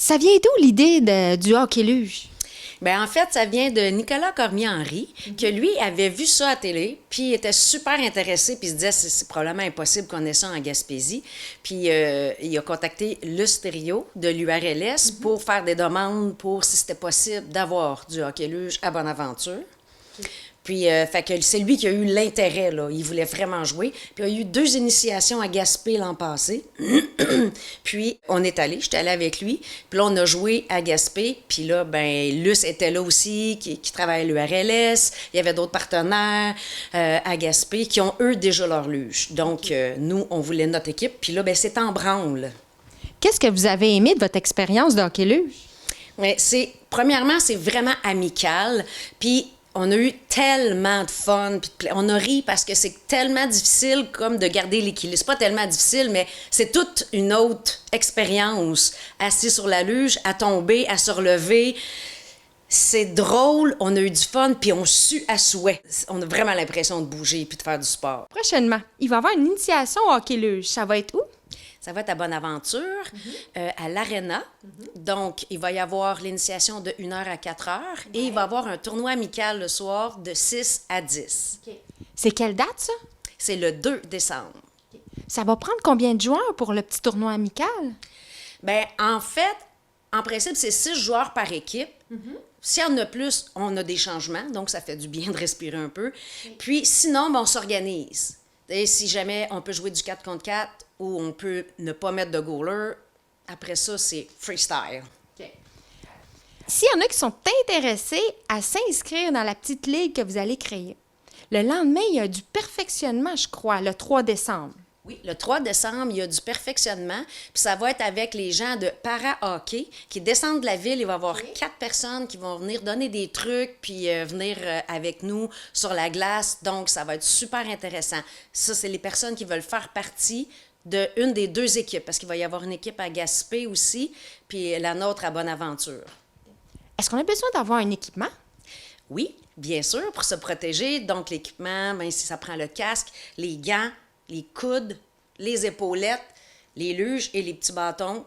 Ça vient d'où l'idée du hockey-luge? Bien, en fait, ça vient de Nicolas Cormier-Henry, que lui avait vu ça à télé, puis il était super intéressé, puis il se disait c'est probablement impossible qu'on ait ça en Gaspésie. Puis il a contacté le stéréo de l'URLS pour faire des demandes pour si c'était possible d'avoir du hockey-luge à Bonaventure. Puis, fait que c'est lui qui a eu l'intérêt, là. Il voulait vraiment jouer. Puis, il y a eu 2 initiations à Gaspé l'an passé. Puis, on est allé, j'étais allée avec lui. Puis là, on a joué à Gaspé. Puis là, ben Luce était là aussi, qui travaille à l'URLS. Il y avait d'autres partenaires à Gaspé qui ont, eux, déjà leur luge. Donc, nous, on voulait notre équipe. Puis là, ben c'est en branle. Qu'est-ce que vous avez aimé de votre expérience de hockey-luge? Ouais, premièrement, c'est vraiment amical. Puis, on a eu tellement de fun, puis on a ri parce que c'est tellement difficile comme de garder l'équilibre. C'est pas tellement difficile, mais c'est toute une autre expérience. Assis sur la luge, à tomber, à se relever. C'est drôle, on a eu du fun, puis on sue à souhait. On a vraiment l'impression de bouger puis de faire du sport. Prochainement, il va y avoir une initiation au hockey-luge. Ça va être où? Ça va être à Bonaventure, à l'Arena. Donc, il va y avoir l'initiation de 1h à 4h et il va y avoir un tournoi amical le soir de 6 à 10. C'est quelle date, ça? C'est le 2 décembre. Ça va prendre combien de joueurs pour le petit tournoi amical? Bien, en fait, en principe, c'est 6 joueurs par équipe. S'il y en a plus, on a des changements, donc ça fait du bien de respirer un peu. Puis, sinon, ben, on s'organise. Et si jamais on peut jouer du 4 contre 4 ou on peut ne pas mettre de goaler, après ça, c'est freestyle. S'il y en a qui sont intéressés à s'inscrire dans la petite ligue que vous allez créer, le lendemain, il y a du perfectionnement, je crois, le 3 décembre. Oui, le 3 décembre, il y a du perfectionnement. Puis ça va être avec les gens de para-hockey qui descendent de la ville. Il va y avoir 4 personnes qui vont venir donner des trucs puis venir avec nous sur la glace. Donc, ça va être super intéressant. Ça, c'est les personnes qui veulent faire partie d'une des 2 équipes parce qu'il va y avoir une équipe à Gaspé aussi puis la nôtre à Bonaventure. Est-ce qu'on a besoin d'avoir un équipement? Oui, bien sûr, pour se protéger. Donc, l'équipement, bien, si ça prend le casque, les gants, les coudes, les épaulettes, les luges et les petits bâtons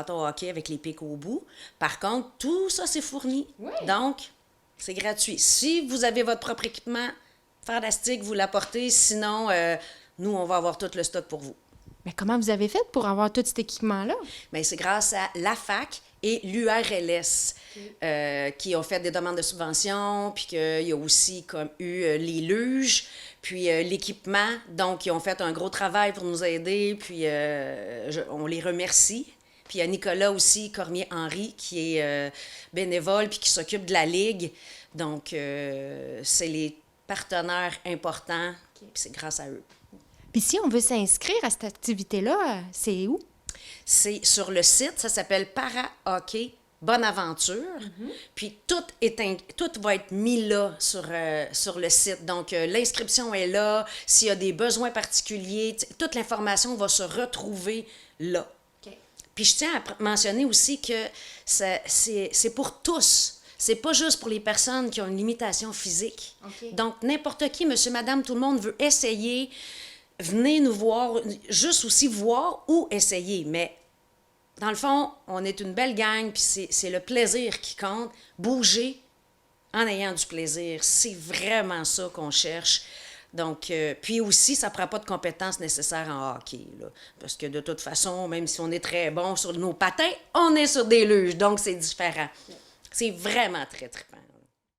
hockey avec les pics au bout. Par contre, tout ça, c'est fourni. Oui. Donc, c'est gratuit. Si vous avez votre propre équipement, fantastique, vous l'apportez. Sinon, nous, on va avoir tout le stock pour vous. Mais comment vous avez fait pour avoir tout cet équipement-là? Bien, c'est grâce à la FAC et l'URLS qui ont fait des demandes de subventions, puis qu'il y a aussi comme eu les luges, puis l'équipement. Donc, ils ont fait un gros travail pour nous aider, puis on les remercie. Puis il y a Nicolas aussi, Cormier-Henry, qui est bénévole puis qui s'occupe de la Ligue. Donc, c'est les partenaires importants, puis c'est grâce à eux. Puis si on veut s'inscrire à cette activité-là, c'est où? C'est sur le site, ça s'appelle Para-Hockey Bonaventure. Puis tout va être mis là sur le site. Donc, l'inscription est là. S'il y a des besoins particuliers, toute l'information va se retrouver là. Okay. Puis je tiens à mentionner aussi que c'est pour tous. C'est pas juste pour les personnes qui ont une limitation physique. Okay. Donc, n'importe qui, monsieur, madame, tout le monde veut essayer. Venez nous voir, juste aussi voir ou essayer. Mais dans le fond, on est une belle gang, puis c'est le plaisir qui compte. Bouger en ayant du plaisir, c'est vraiment ça qu'on cherche. Donc, puis aussi, ça ne prend pas de compétences nécessaires en hockey. Là, parce que de toute façon, même si on est très bon sur nos patins, on est sur des luges, donc c'est différent. C'est vraiment très trippant.